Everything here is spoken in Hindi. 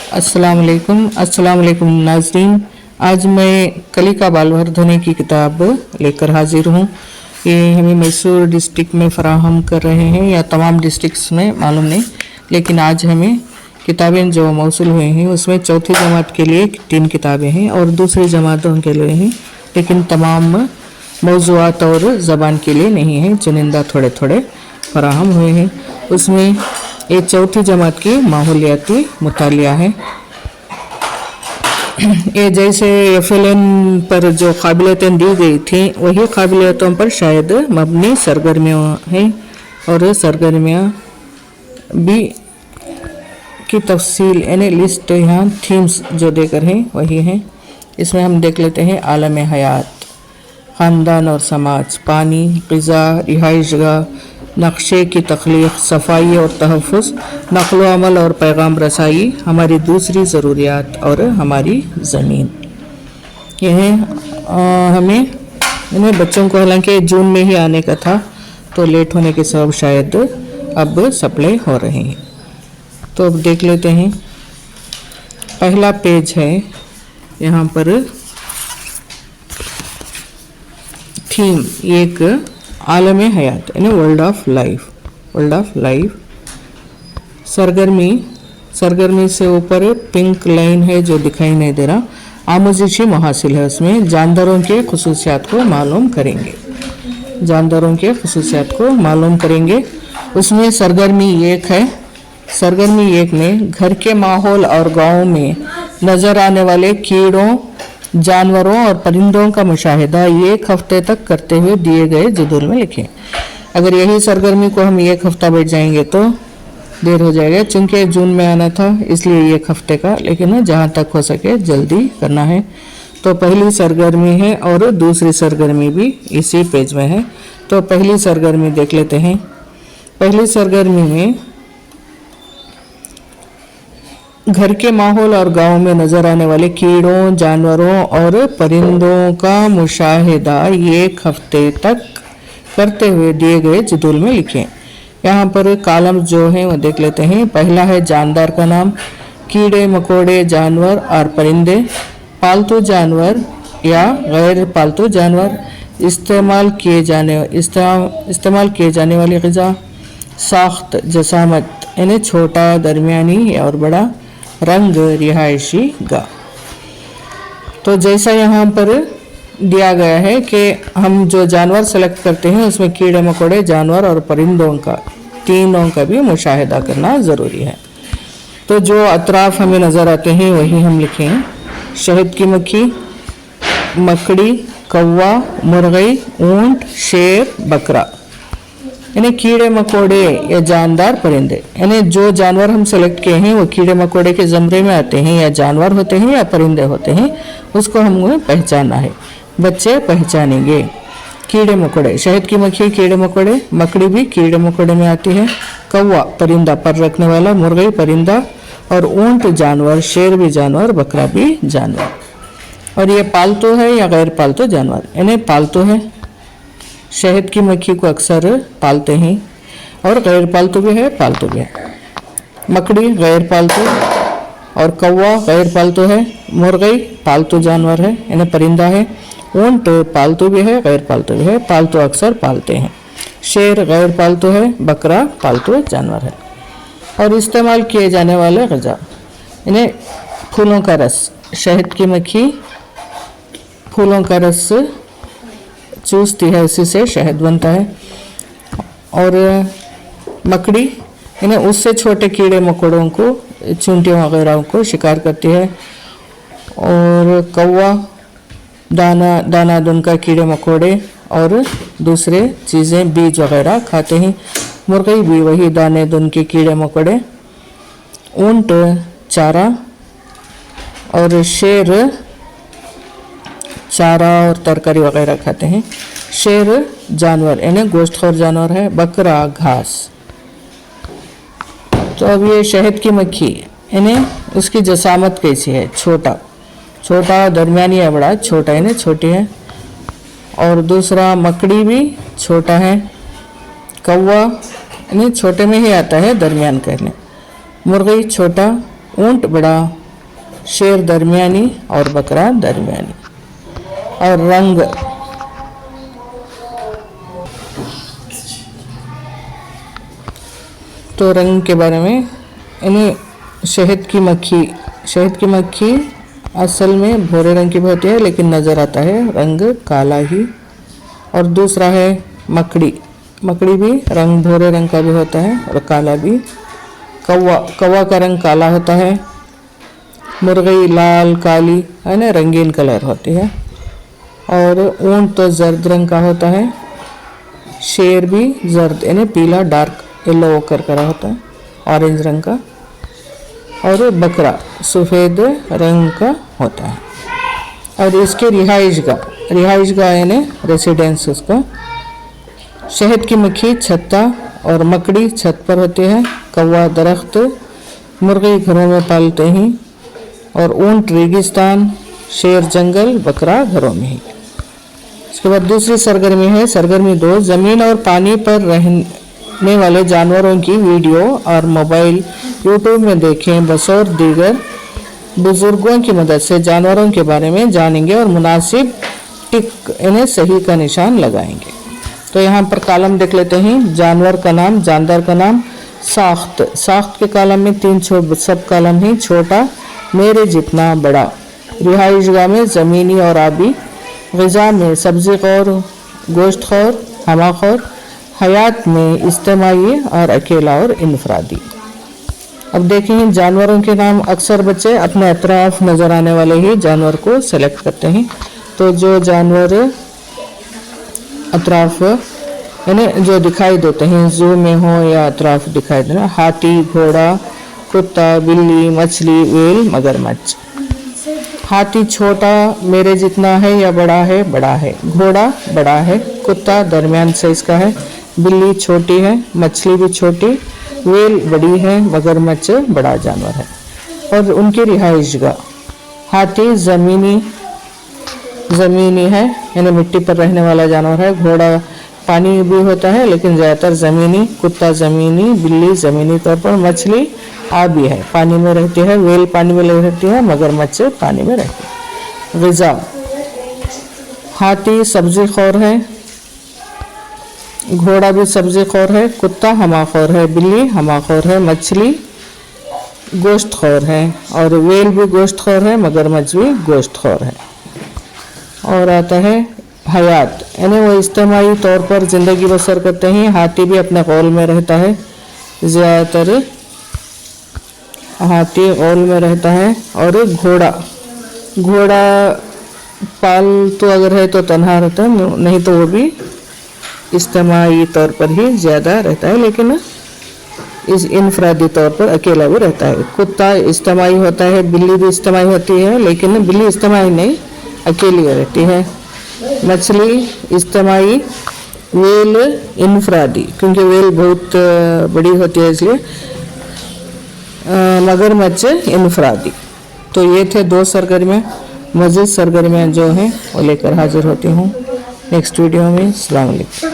अस्सलाम वालेकुम नाज़रीन। आज मैं कलिका बालवर्धने की किताब लेकर हाजिर हूँ। ये हमें मैसूर डिस्ट्रिक्ट में फ़राहम कर रहे हैं या तमाम डिस्ट्रिक्ट्स में मालूम नहीं, लेकिन आज हमें किताबें जो मौसूल हुई हैं उसमें चौथी जमात के लिए 3 किताबें हैं और दूसरी जमातों के लिए हैं, लेकिन तमाम मौज़ूआत और ज़बान के लिए नहीं हैं, चुनिंदा थोड़े थोड़े फराहम हुए हैं। उसमें ये चौथी जमात की माहौलियाती मुतालिया है। ये जैसे एफएलएन पर जो काबिलियतें दी गई थी वही काबिलियतों पर शायद मबनी सरगर्मियाँ हैं और सरगर्मियाँ भी की तफसील यानी लिस्ट यहाँ थीम्स जो देकर हैं वही हैं। इसमें हम देख लेते हैं आलम हयात, ख़ानदान और समाज, पानी, ग़िज़ा, रिहाइशगाह, नक्शे की तख्लीक, सफाई और तहफ़्फ़ुज़, नक़्ल व अमल और पैगाम रसाई, हमारी दूसरी ज़रूरियात और हमारी ज़मीन। यह हमें इन्हें बच्चों को हालांकि जून में ही आने का था तो लेट होने के सबब शायद अब सप्लाई हो रहे हैं। तो अब देख लेते हैं। पहला पेज है, यहाँ पर थीम एक आलम हयात यानी वर्ल्ड ऑफ लाइफ। सरगर्मी से ऊपर पिंक लाइन है जो दिखाई नहीं दे रहा, आमोजिशी मुहासिल है। उसमें जानदारों के खुसूसियात को मालूम करेंगे। उसमें सरगर्मी एक है। सरगर्मी एक में घर के माहौल और गाँव में नज़र आने वाले कीड़ों, जानवरों और परिंदों का मुशाहिदा 1 हफ्ते तक करते हुए दिए गए जदूल में लिखें। अगर यही सरगर्मी को हम 1 हफ्ता बैठ जाएंगे तो देर हो जाएगा, चूँकि जून में आना था इसलिए 1 हफ्ते का, लेकिन जहाँ तक हो सके जल्दी करना है। तो पहली सरगर्मी है और दूसरी सरगर्मी भी इसी पेज में है। तो पहली सरगर्मी देख लेते हैं। पहली सरगर्मी में घर के माहौल और गांव में नजर आने वाले कीड़ों, जानवरों और परिंदों का मुशाहिदा 1 हफ्ते तक करते हुए दिए गए जदूल में लिखें। यहाँ पर कॉलम जो हैं वो देख लेते हैं। पहला है जानदार का नाम, कीड़े मकोड़े, जानवर और परिंदे, पालतू जानवर या गैर पालतू जानवर, इस्तेमाल किए जाने वाली ग़िज़ा, साख्त, जसामत यानी छोटा, दरमियानी और बड़ा, रंग, रिहायशी गाह। तो जैसा यहाँ पर दिया गया है कि हम जो जानवर सेलेक्ट करते हैं उसमें कीड़े मकोड़े, जानवर और परिंदों का तीनों का भी मुशाहिदा करना ज़रूरी है। तो जो अतराफ़ हमें नज़र आते हैं वही हम लिखें। शहद की मक्खी, मकड़ी, कौवा, मुर्गी, ऊंट, शेर, बकरा यानी कीड़े मकोड़े या जानदार परिंदे। यानी जो जानवर हम सेलेक्ट किए हैं वो कीड़े मकोड़े के ज़मरे में आते हैं या जानवर होते हैं या परिंदे होते हैं, उसको हमें पहचानना है। बच्चे पहचानेंगे। कीड़े मकोड़े, शहद की मक्खी कीड़े मकोड़े, मकड़ी भी कीड़े मकोड़े में आती है, कौवा परिंदा पर रखने वाला, मुर्गी परिंदा और ऊंट जानवर, शेर भी जानवर, बकरा भी जानवर। और ये पालतू है या गैर पालतू जानवर, यानी पालतू है। शहद की मक्खी को अक्सर पालते हैं और गैर पालतू भी है, पालतू भी है। मकड़ी गैर पालतू और कौवा गैर पालतू है। मुर्गी पालतू जानवर है यानी परिंदा है। ऊंट पालतू भी है, गैर पालतू भी है, पालतू अक्सर पालते हैं। शेर गैर पालतू है, बकरा पालतू जानवर है। और इस्तेमाल किए जाने वाले ग़िज़ा यानी फूलों का रस। शहद की मक्खी फूलों का रस चूसती है, उसी से शहद बनता है। और मकड़ी यानी उससे छोटे कीड़े मकोड़ों को, चूंटियों वगैरह को शिकार करती है। और कौवा दाना दुनका कीड़े मकोड़े और दूसरे चीज़ें बीज वगैरह खाते हैं। मुर्गी भी वही दाने दुन के कीड़े मकोड़े। ऊंट चारा और शेर चारा और तरकारी वगैरह खाते हैं। शेर जानवर यानी गोश्तखोर जानवर है। बकरा घास। तो अब ये शहद की मक्खी यानी उसकी जसामत कैसी है? छोटा, दरमियानी या बड़ा? छोटा यानी छोटी है। और दूसरा मकड़ी भी छोटा है। कौवा यानी छोटे में ही आता है, दरमियान कहने। मुर्गी छोटा, ऊंट बड़ा शेर दरमियानी और बकरा दरमियानी। और रंग, तो रंग के बारे में यानी शहद की मक्खी असल में भूरे रंग की होती है, लेकिन नज़र आता है रंग काला ही। और दूसरा है मकड़ी भी रंग भूरे रंग का भी होता है और काला भी। कौवा का रंग काला होता है। मुर्गी लाल काली है ना, रंगीन कलर होती है। और ऊंट तो जर्द रंग का होता है। शेर भी जर्द यानी पीला डार्क येलो होकर करा होता है, ऑरेंज रंग का। और बकरा सफ़ेद रंग का होता है। और इसके रिहाइशगाह यानी रेसिडेंस उसका। शहद की मक्खी छत्ता और मकड़ी छत पर होती है। कौवा दरख्त, मुर्गी घरों में पालते हैं। और ऊंट रेगिस्तान, शेर जंगल, बकरा घरों में ही। इसके बाद दूसरी सरगर्मी है सरगर्मी 2, ज़मीन और पानी पर रहने वाले जानवरों की वीडियो और मोबाइल यूट्यूब में देखें। बसौर दीगर बुजुर्गों की मदद से जानवरों के बारे में जानेंगे और मुनासिब टिक इन्हें सही का निशान लगाएंगे। तो यहाँ पर कॉलम देख लेते हैं। जानवर का नाम, जानदार का नाम। साख्त के कॉलम में 3 सब कॉलम हैं। छोटा, मेरे जितना, बड़ा। रिहाइशगाह में ज़मीनी और आबी। ग़िज़ा में सब्ज़ी खौर, गोश्त खौर, हमाखौर। हयात में इज्तिमाई और अकेला और इनफरादी। अब देखें जानवरों के नाम। अक्सर बच्चे अपने अतराफ नज़र आने वाले ही जानवर को सेलेक्ट करते हैं। तो जो जानवर अतराफ यानी जो दिखाई देते हैं, जू में हो या अतराफ दिखाई देना, हाथी, घोड़ा, कुत्ता, बिल्ली, मछली, व्हेल, मगरमच्छ। हाथी छोटा मेरे जितना है या बड़ा है? बड़ा है। घोड़ा बड़ा है। कुत्ता दरमियान साइज का है। बिल्ली छोटी है। मछली भी छोटी। व्हेल बड़ी है। मगरमच्छ बड़ा जानवर है। और उनकी रिहाइशगाह, हाथी ज़मीनी है यानी मिट्टी पर रहने वाला जानवर है। घोड़ा पानी भी होता है लेकिन ज़्यादातर ज़मीनी। कुत्ता ज़मीनी, बिल्ली ज़मीनी तौर पर। मछली आबी है, पानी में रहती है। व्हेल पानी में रहती है। मगरमच्छ पानी में रहती है। ग़िज़ा, हाथी सब्ज़ी खौर है। घोड़ा भी सब्ज़ी खौर है। कुत्ता हमाखौर है। बिल्ली हमाखौर है। मछली गोश्त खौर है। और व्हेल भी गोश्त खौर है। मगरमच्छ भी गोश्त खौर है। और आता है हयात यानी वो इज्तिमाई तौर पर ज़िंदगी बसर करते हैं। हाथी भी अपने कौल में रहता है। ज़्यादातर हाथी कौल में रहता है। और घोड़ा पालतू अगर है तो तन्हा रहता है, नहीं तो वो भी इज्तिमाई तौर पर ही ज़्यादा रहता है, लेकिन इस इनफरादी तौर पर अकेला भी रहता है। कुत्ता इज्तिमाई होता है। बिल्ली भी इज्तिमाई होती है, लेकिन बिल्ली इज्तिमाई नहीं, अकेली रहती है। मछली इज्तिमाई। व्हेल इनफरादी, क्योंकि व्हेल बहुत बड़ी होती है इसलिए। मगरमच्छ इनफरादी। तो ये थे 2 सरगर्मियाँ। मज़ीद सरगर्मियाँ जो हैं वो लेकर हाजिर होती हूँ नेक्स्ट वीडियो में। अस्सलाम वालेकुम।